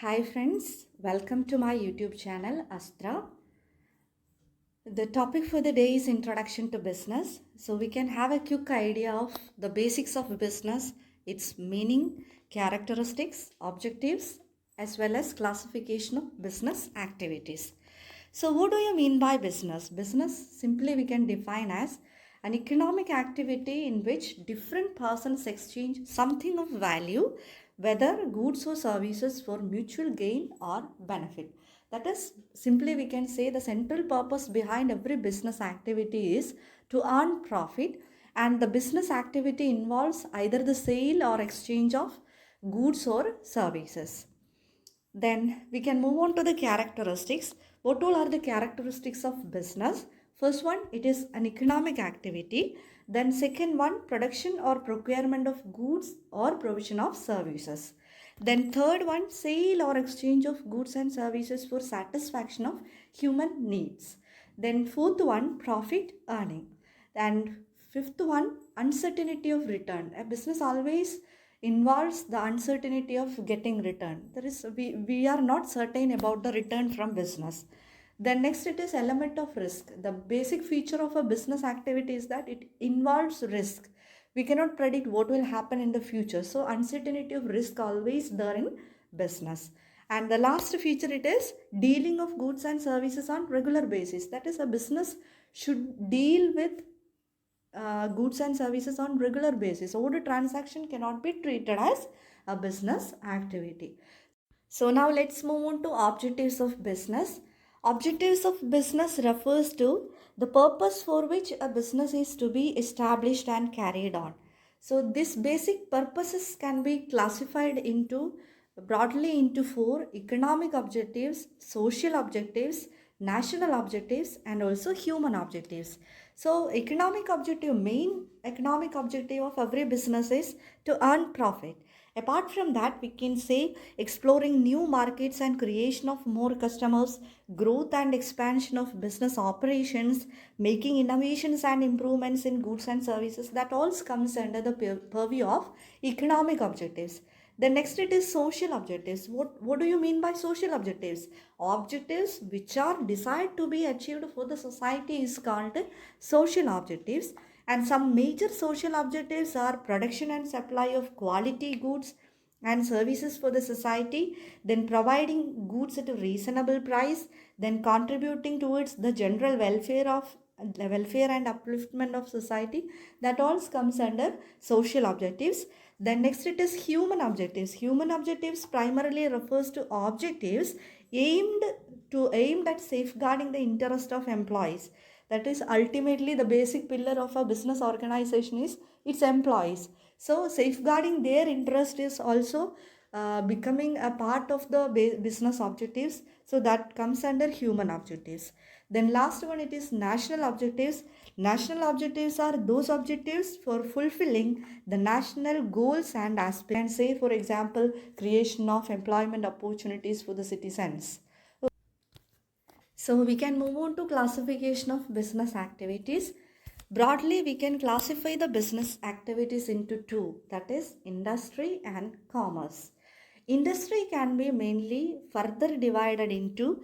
Hi friends, welcome to my YouTube channel Astra. The topic for the day is introduction to business. So we can have a quick idea of the basics of business, its meaning, characteristics, objectives, as well as classification of business activities. So what do you mean by business? Business simply we can define as an economic activity in which different persons exchange something of value, whether goods or services for mutual gain or benefit. That is, simply we can say the central purpose behind every business activity is to earn profit, and the business activity involves either the sale or exchange of goods or services. Then we can move on to the characteristics. What all are the characteristics of business? First one, it is an economic activity. Then second one, production or procurement of goods or provision of services. Then third one, sale or exchange of goods and services for satisfaction of human needs. Then fourth one, profit earning. And fifth one, uncertainty of return. A business always involves the uncertainty of getting return. We are not certain about the return from business. Then next it is element of risk. The basic feature of a business activity is that it involves risk. We cannot predict what will happen in the future. So uncertainty of risk always there in business. And the last feature it is dealing of goods and services on regular basis. That is, a business should deal with goods and services on regular basis. Order transaction cannot be treated as a business activity. So now let's move on to objectives of business. Objectives of business refers to the purpose for which a business is to be established and carried on. So these basic purposes can be classified into broadly into four: economic objectives, social objectives, national objectives, and also human objectives. So main economic objective of every business is to earn profit. Apart from that, we can say exploring new markets and creation of more customers, growth and expansion of business operations, making innovations and improvements in goods and services. That all comes under the purview of economic objectives. The next it is social objectives. What do you mean by social objectives? Objectives which are desired to be achieved for the society is called social objectives. And some major social objectives are production and supply of quality goods and services for the society, then providing goods at a reasonable price, then contributing towards the general welfare and upliftment of society. That all comes under social objectives. Then next it is human objectives. Human objectives primarily refers to objectives aimed aimed at safeguarding the interest of employees. That is ultimately the basic pillar of a business organization is its employees. So safeguarding their interest is also becoming a part of the business objectives. So that comes under human objectives. Then last one, it is national objectives. National objectives are those objectives for fulfilling the national goals and aspirations. Say for example, creation of employment opportunities for the citizens. So we can move on to classification of business activities. Broadly, we can classify the business activities into two, that is industry and commerce. Industry can be mainly further divided into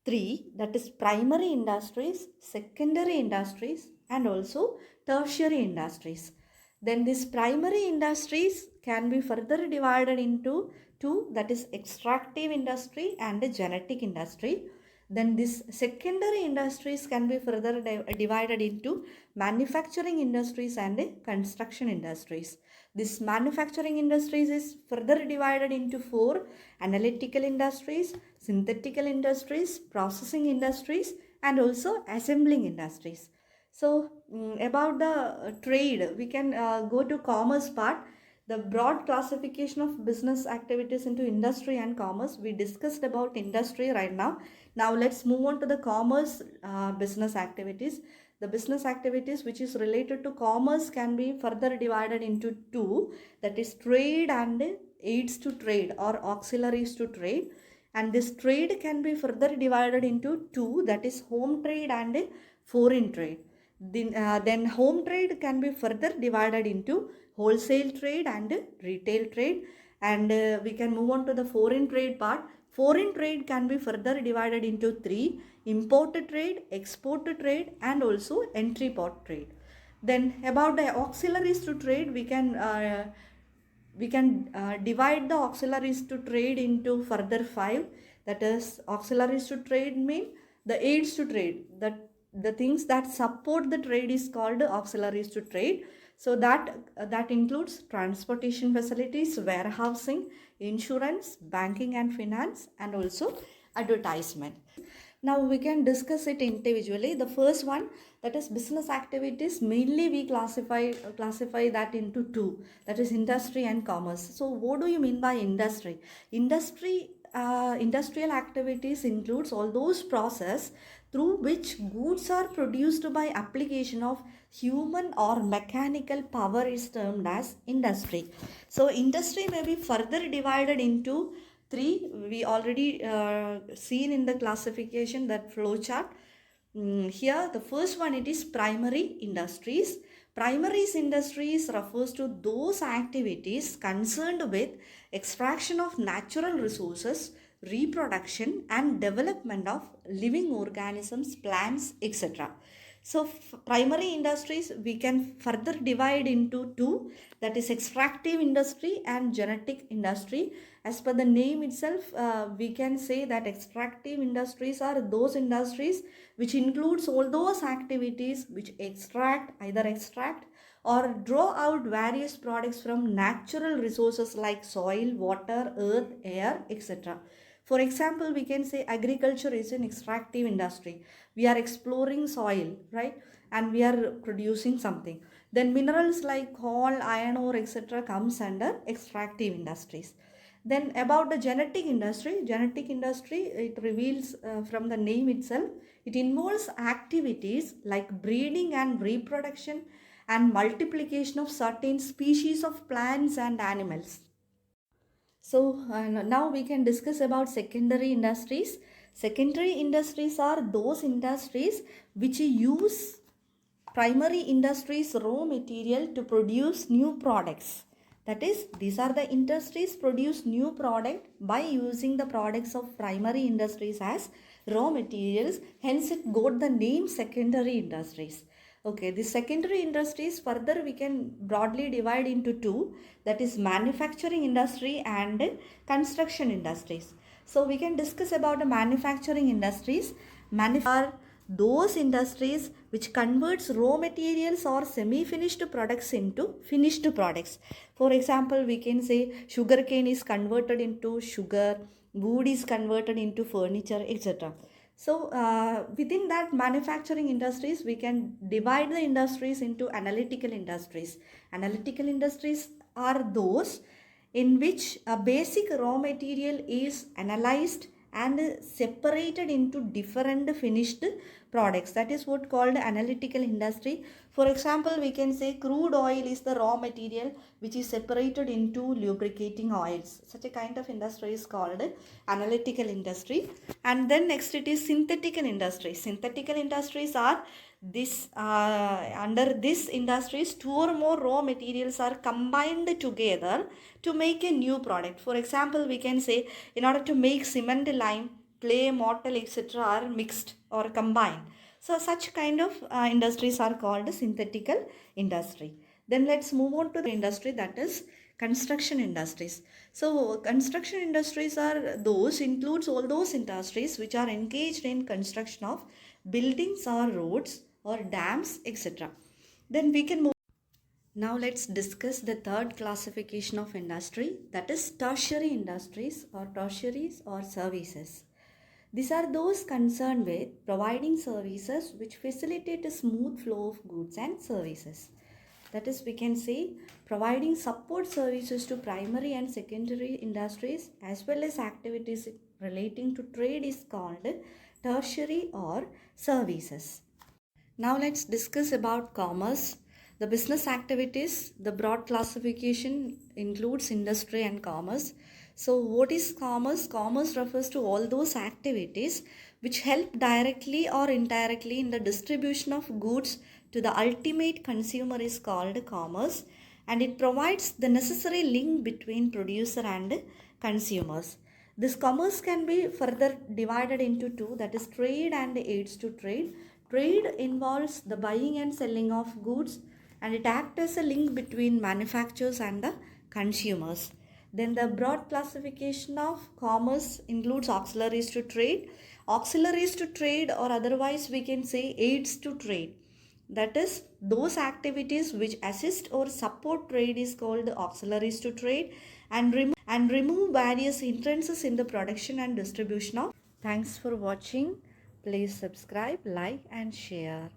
three, that is primary industries, secondary industries, and also tertiary industries. Then these primary industries can be further divided into two, that is extractive industry and genetic industry. Then these secondary industries can be further divided into manufacturing industries and construction industries. This manufacturing industries is further divided into four: analytical industries, synthetical industries, processing industries, and also assembling industries. So about the trade, we can go to commerce part. The broad classification of business activities into industry and commerce. We discussed about industry right now. Now let's move on to the commerce business activities. The business activities which is related to commerce can be further divided into two, that is trade and aids to trade or auxiliaries to trade. And this trade can be further divided into two, that is home trade and foreign trade. Then home trade can be further divided into wholesale trade and retail trade. And we can move on to the foreign trade part. Foreign trade can be further divided into three: import trade, export trade, and also entry port trade. Then about the auxiliaries to trade, we can divide the auxiliaries to trade into further five. That is, auxiliaries to trade mean the aids to trade, that the things that support the trade is called auxiliaries to trade. So that includes transportation facilities, warehousing, insurance, banking and finance, and also advertisement. Now we can discuss it individually. The first one, that is business activities, mainly we classify that into two, that is industry and commerce. So what do you mean by industry? Industrial activities includes all those process through which goods are produced by application of human or mechanical power is termed as industry. So industry may be further divided into three. We already seen in the classification, that flow chart. Here the first one, it is primary industries. Primary industries refers to those activities concerned with extraction of natural resources, reproduction and development of living organisms, plants, etc. So primary industries we can further divide into two, that is extractive industry and genetic industry. As per the name itself, we can say that extractive industries are those industries which includes all those activities which either extract or draw out various products from natural resources like soil, water, earth, air, etc. For example, we can say agriculture is an extractive industry. We are exploring soil, right? And we are producing something. Then minerals like coal, iron ore, etc. comes under extractive industries. Then about the genetic industry, it reveals from the name itself, it involves activities like breeding and reproduction and multiplication of certain species of plants and animals. So now we can discuss about secondary industries. Secondary industries are those industries which use primary industries raw material to produce new products. That is, these are the industries produce new product by using the products of primary industries as raw materials. Hence it got the name secondary industries. Okay, the secondary industries further we can broadly divide into two, that is manufacturing industry and construction industries. So we can discuss about the manufacturing industries. Are those industries which converts raw materials or semi-finished products into finished products. For example, we can say sugarcane is converted into sugar, wood is converted into furniture, etc. So within that manufacturing industries, we can divide the industries into analytical industries. Analytical industries are those in which a basic raw material is analyzed and separated into different finished products. That is what called analytical industry. For example, we can say crude oil is the raw material which is separated into lubricating oils. Such a kind of industry is called analytical industry. And then next it is synthetical industry. Synthetical industries are this under this industries, two or more raw materials are combined together to make a new product. For example, we can say in order to make cement, lime, clay, mortar, etc. are mixed or combined. So such kind of industries are called synthetical industry. Then let's move on to the industry, that is construction industries. So construction industries are those, includes all those industries which are engaged in construction of buildings or roads or dams, etc. Then we can move. Now let's discuss the third classification of industry, that is tertiary industries or tertiaries or services. These are those concerned with providing services which facilitate a smooth flow of goods and services. That is, we can say providing support services to primary and secondary industries as well as activities relating to trade is called tertiary or services. Now let's discuss about commerce. The business activities, the broad classification includes industry and commerce. So what is commerce? Commerce refers to all those activities which help directly or indirectly in the distribution of goods to the ultimate consumer is called commerce. and it provides the necessary link between producer and consumers. This commerce can be further divided into two, that is trade and aids to trade. Trade involves the buying and selling of goods, and it acts as a link between manufacturers and the consumers. Then the broad classification of commerce includes auxiliaries to trade. Auxiliaries to trade, or otherwise we can say aids to trade. That is, those activities which assist or support trade is called auxiliaries to trade, and remove various hindrances in the production and distribution of. Thanks for watching. Please subscribe, like and share.